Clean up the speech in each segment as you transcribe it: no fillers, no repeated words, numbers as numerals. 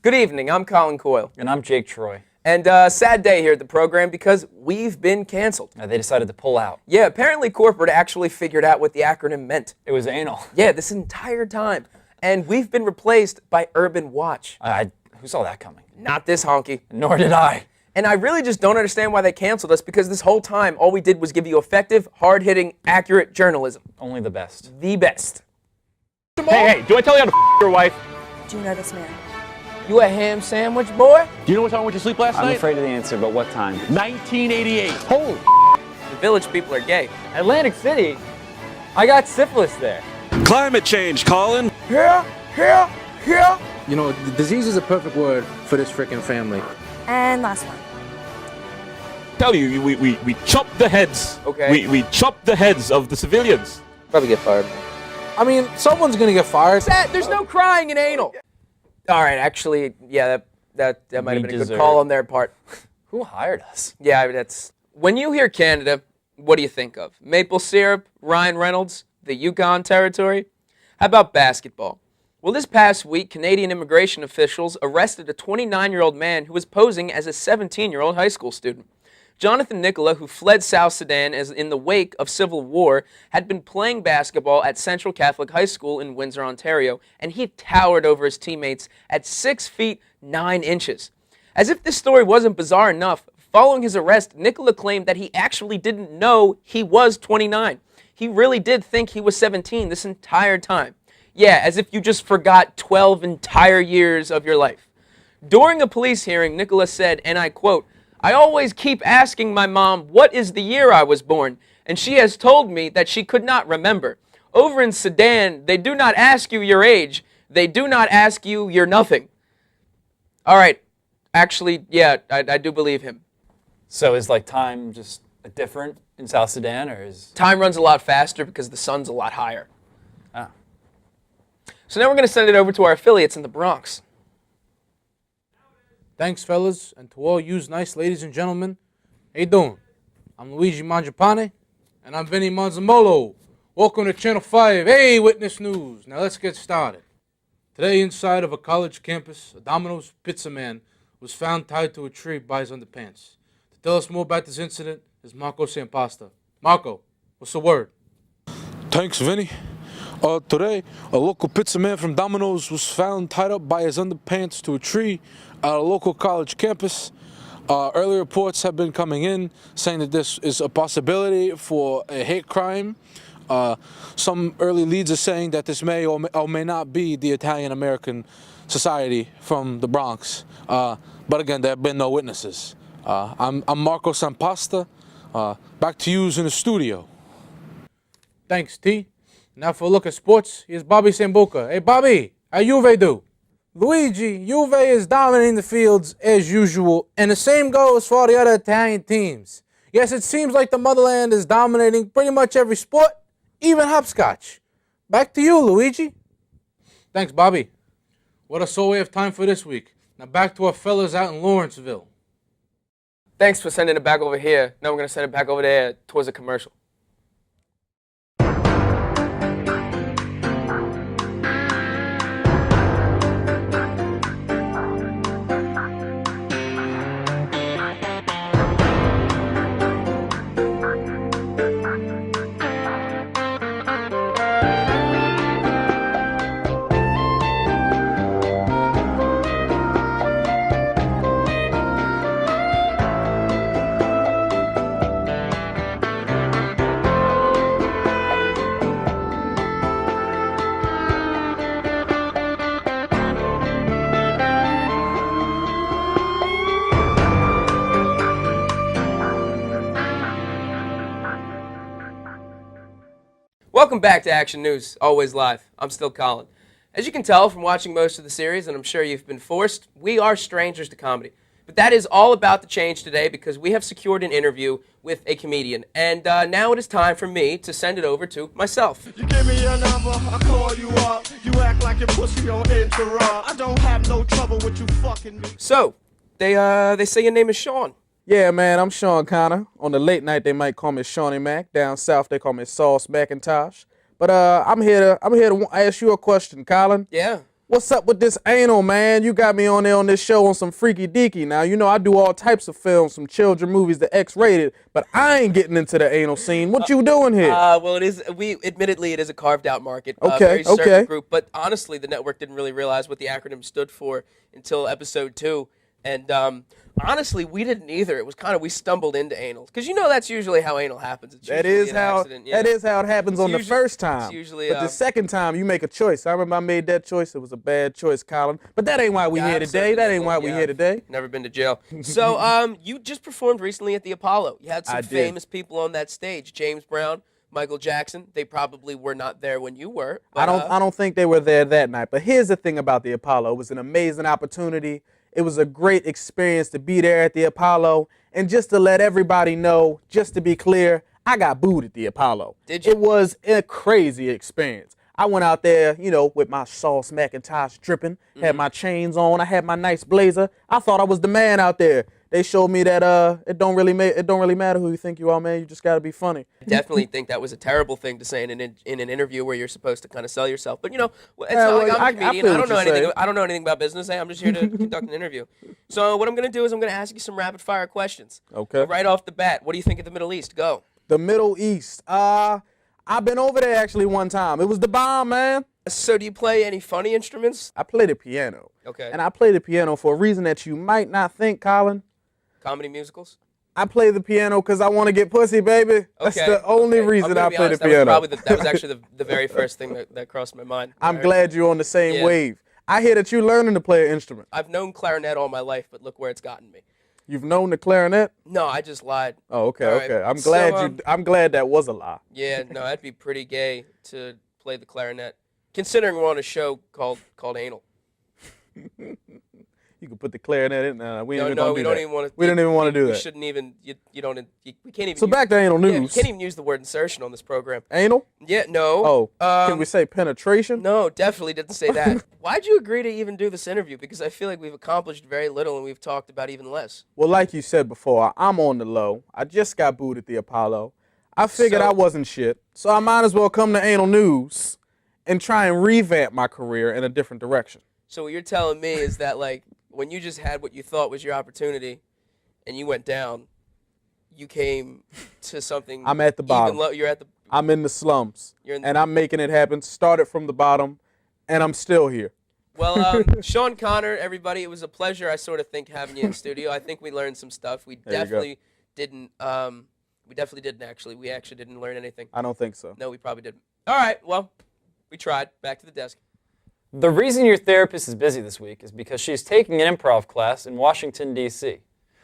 Good evening, I'm Colin Coyle. And I'm Jake Troy. And sad day here at the program because we've been canceled. They decided to pull out. Yeah, apparently corporate actually figured out what the acronym meant. It was A.N.A.L. Yeah, this entire time. And we've been replaced by Urban Watch. Who saw that coming? Not this honky. Nor did I. And I really just don't understand why they canceled us, because this whole time all we did was give you effective, hard-hitting, accurate journalism. Only the best. The best. Hey, do I tell you how to your wife? Do you know this man? You a ham sandwich, boy? Do you know what time I went to sleep last night? I'm afraid of the answer, but what time? 1988. Holy The village people are gay. Atlantic City? I got syphilis there. Climate change, Colin. Here. You know, disease is a perfect word for this frickin' family. And last one. Tell you, we chopped the heads. Okay. We chopped the heads of the civilians. Probably get fired. I mean, someone's gonna get fired. There's no crying in anal. All right, actually, yeah, that might have been a good call on their part. Who hired us? Yeah, that's... When you hear Canada, what do you think of? Maple syrup, Ryan Reynolds, the Yukon Territory? How about basketball? Well, this past week, Canadian immigration officials arrested a 29-year-old man who was posing as a 17-year-old high school student. Jonathan Nicola, who fled South Sudan as in the wake of civil war, had been playing basketball at Central Catholic High School in Windsor, Ontario, and he towered over his teammates at 6 feet 9 inches. As if this story wasn't bizarre enough, following his arrest, Nicola claimed that he actually didn't know he was 29. He really did think he was 17 this entire time. Yeah, as if you just forgot 12 entire years of your life. During a police hearing, Nicola said, and I quote, "I always keep asking my mom what is the year I was born, and she has told me that she could not remember. Over in Sudan, they do not ask you your age. They do not ask you your nothing." All right. Actually, yeah, I do believe him. So is like time just different in South Sudan, or is... Time runs a lot faster because the sun's a lot higher. Ah. So now we're going to send it over to our affiliates in the Bronx. Thanks, fellas, and to all yous nice ladies and gentlemen. How you doing? I'm Luigi Mangiapane, and I'm Vinny Manzamolo. Welcome to Channel 5. Hey, Witness News. Now let's get started. Today, inside of a college campus, a Domino's pizza man was found tied to a tree by his underpants. To tell us more about this incident is Marco Sampasta. Marco, what's the word? Thanks, Vinny. Today, a local pizza man from Domino's was found tied up by his underpants to a tree at a local college campus. Early reports have been coming in saying that this is a possibility for a hate crime. Some early leads are saying that this may or may not be the Italian-American Society from the Bronx. But again, there have been no witnesses. I'm Marco Sampasta. Back to you in the studio. Thanks, T. Now for a look at sports, here's Bobby Sambuca. Hey, Bobby, how Juve do? Luigi, Juve is dominating the fields as usual, and the same goes for all the other Italian teams. Yes, it seems like the motherland is dominating pretty much every sport, even hopscotch. Back to you, Luigi. Thanks, Bobby. What a soul we have time for this week. Now back to our fellas out in Lawrenceville. Thanks for sending it back over here. Now we're going to send it back over there towards a commercial. Welcome back to Action News, always live. I'm still Colin. As you can tell from watching most of the series, and I'm sure you've been forced, we are strangers to comedy. But that is all about to change today because we have secured an interview with a comedian. And now it is time for me to send it over to myself. You give me your number, I call you up. You act like your pussy on interrupt. I don't have no trouble with you fucking me. So, they say your name is Sean. Yeah, man, I'm Sean Connor. On the late night, they might call me Shawnee Mac. Down south, they call me Sauce McIntosh. But I'm here to ask you a question, Colin. Yeah. What's up with this anal, man? You got me on there on this show on some freaky deaky. Now, you know I do all types of films, some children movies, the X-rated, but I ain't getting into the anal scene. What you doing here? Well, it is. Admittedly, it is a carved out market. Okay, Very certain okay. group. But honestly, the network didn't really realize what the acronym stood for until episode 2. And honestly, we didn't either. It was kind of, we stumbled into anal, because you know that's usually how anal happens. It's That usually is an how accident, yeah. that is how it happens on the usually- first time. it's usually, but the second time you make a choice. I remember I made that choice. It was a bad choice, Colin. But that ain't why we Yeah, here I've today. certainly That ain't been- why we yeah, here today. Never been to jail. So you just performed recently at the Apollo. You had some I did. famous people on that stage. James Brown, Michael Jackson. They probably were not there when you were. But, I don't think they were there that night. But here's the thing about the Apollo. It was an amazing opportunity. It was a great experience to be there at the Apollo. And just to let everybody know, just to be clear, I got booed at the Apollo. Did you? It was a crazy experience. I went out there, you know, with my Sauce Macintosh dripping, had my chains on, I had my nice blazer. I thought I was the man out there. They showed me that it don't really matter who you think you are, man. You just got to be funny. Definitely think that was a terrible thing to say in an interview where you're supposed to kind of sell yourself. But you know, it's Yeah, not like well, I'm a I comedian. feel I don't what know you're anything. saying. I don't know anything about business. Hey, I'm just here to conduct an interview. So what I'm gonna do is I'm gonna ask you some rapid fire questions. Okay. Right off the bat, what do you think of the Middle East? Go. The Middle East. I've been over there actually one time. It was the bomb, man. So do you play any funny instruments? I play the piano. Okay. And I play the piano for a reason that you might not think, Colin. Comedy musicals? I play the piano because I want to get pussy, baby. That's Okay, the only okay. reason I'm gonna I be play honest, the piano. that was actually the very first thing that crossed my mind. I'm glad you're on the same Yeah. wave. I hear that you're learning to play an instrument. I've known clarinet all my life, but look where it's gotten me. You've known the clarinet? No, I just lied. Oh, okay, All right. okay. I'm So, glad I'm glad that was a lie. Yeah, no, that'd be pretty gay to play the clarinet, considering we're on a show called A.N.A.L. You can put the clarinet in. We ain't even No, gonna we do don't that. even want to. We don't even want to do We that. shouldn't even. We can't even. So back to anal Yeah, you news. can't even use the word insertion on this program. Anal? Yeah, no. Oh, can we say penetration? No, definitely didn't say that. Why'd you agree to even do this interview? Because I feel like we've accomplished very little and we've talked about even less. Well, like you said before, I'm on the low. I just got booed at the Apollo. I figured So- I wasn't shit, so I might as well come to Anal News and try and revamp my career in a different direction. So what you're telling me is that, like, when you just had what you thought was your opportunity and you went down, you came to something. I'm at the bottom. You're at the. I'm in the slums, You're in and I'm making it happen. Started from the bottom, and I'm still here. Well, Sean Connor, everybody, it was a pleasure. I sort of think having you in studio. I think we learned some stuff. We There you go. definitely didn't. We definitely didn't actually. We actually didn't learn anything. I don't think so. No, we probably didn't. All right. Well, we tried. Back to the desk. The reason your therapist is busy this week is because she's taking an improv class in Washington, D.C.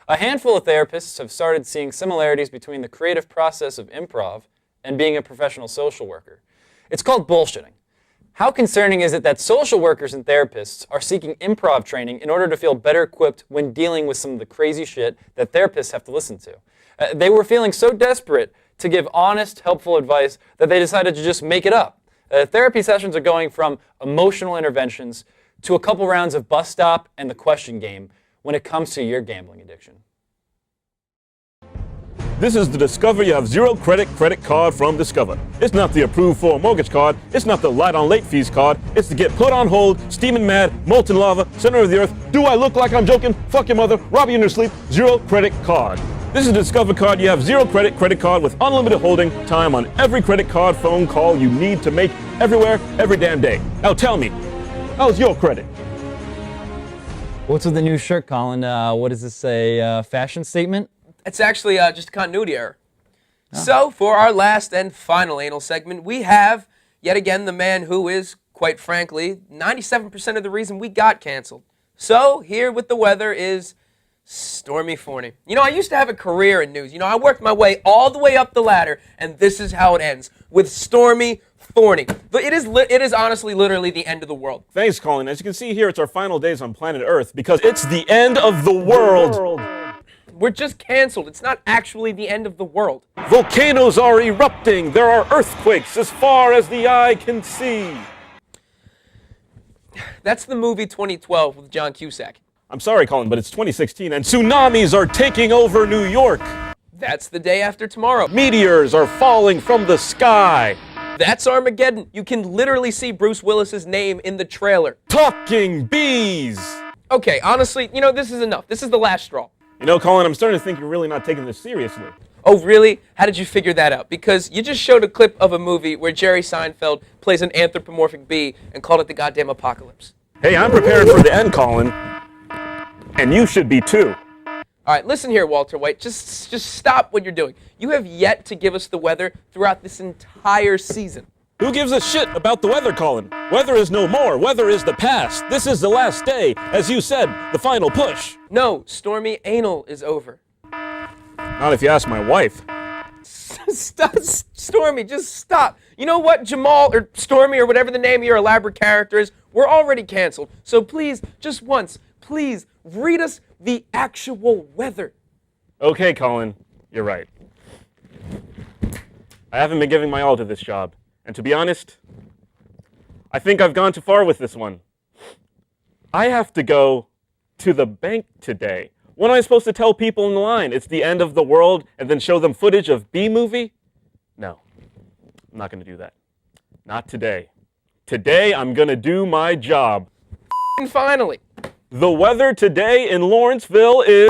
A handful of therapists have started seeing similarities between the creative process of improv and being a professional social worker. It's called bullshitting. How concerning is it that social workers and therapists are seeking improv training in order to feel better equipped when dealing with some of the crazy shit that therapists have to listen to? They were feeling so desperate to give honest, helpful advice that they decided to just make it up. Therapy sessions are going from emotional interventions to a couple rounds of bus stop and the question game when it comes to your gambling addiction. This is the Discover You Have Zero Credit card from Discover. It's not the approved for mortgage card. It's not the light on late fees card. It's the get put on hold, steaming mad, molten lava, center of the earth. Do I look like I'm joking? Fuck your mother, rob you in your sleep. Zero credit card. This is a Discover card. You have zero credit card with unlimited holding time on every credit card phone call you need to make everywhere, every damn day. Now tell me, how's your credit? What's with the new shirt, Colin? What does this say? Fashion statement? It's actually just a continuity error. So for our last and final anal segment, we have yet again the man who is, quite frankly, 97% of the reason we got canceled. So here with the weather is Stormy Forney. You know, I used to have a career in news. You know, I worked my way all the way up the ladder, and this is how it ends, with Stormy Forney. But it is honestly literally the end of the world. Thanks, Colin. As you can see here, it's our final days on planet Earth because it's the end of the world. We're just canceled. It's not actually the end of the world. Volcanoes are erupting. There are earthquakes as far as the eye can see. That's the movie 2012 with John Cusack. I'm sorry, Colin, but it's 2016 and tsunamis are taking over New York. That's the day after tomorrow. Meteors are falling from the sky. That's Armageddon. You can literally see Bruce Willis's name in the trailer. Talking bees! Okay, honestly, this is enough. This is the last straw. Colin, I'm starting to think you're really not taking this seriously. Oh, really? How did you figure that out? Because you just showed a clip of a movie where Jerry Seinfeld plays an anthropomorphic bee and called it the goddamn apocalypse. Hey, I'm preparing for the end, Colin. And you should be too. All right, listen here, Walter White. Just stop what you're doing. You have yet to give us the weather throughout this entire season. Who gives a shit about the weather, Colin? Weather is no more. Weather is the past. This is the last day. As you said, the final push. No, Stormy, A.N.A.L is over. Not if you ask my wife. Stop, Stormy, just stop. You know what, Jamal, or Stormy, or whatever the name of your elaborate character is, we're already canceled. So please, just once, please, read us the actual weather. Okay, Colin, you're right. I haven't been giving my all to this job. And to be honest, I think I've gone too far with this one. I have to go to the bank today. When am I supposed to tell people in the line it's the end of the world and then show them footage of B-movie? No, I'm not going to do that. Not today. Today, I'm going to do my job. And finally. The weather today in Lawrenceville is...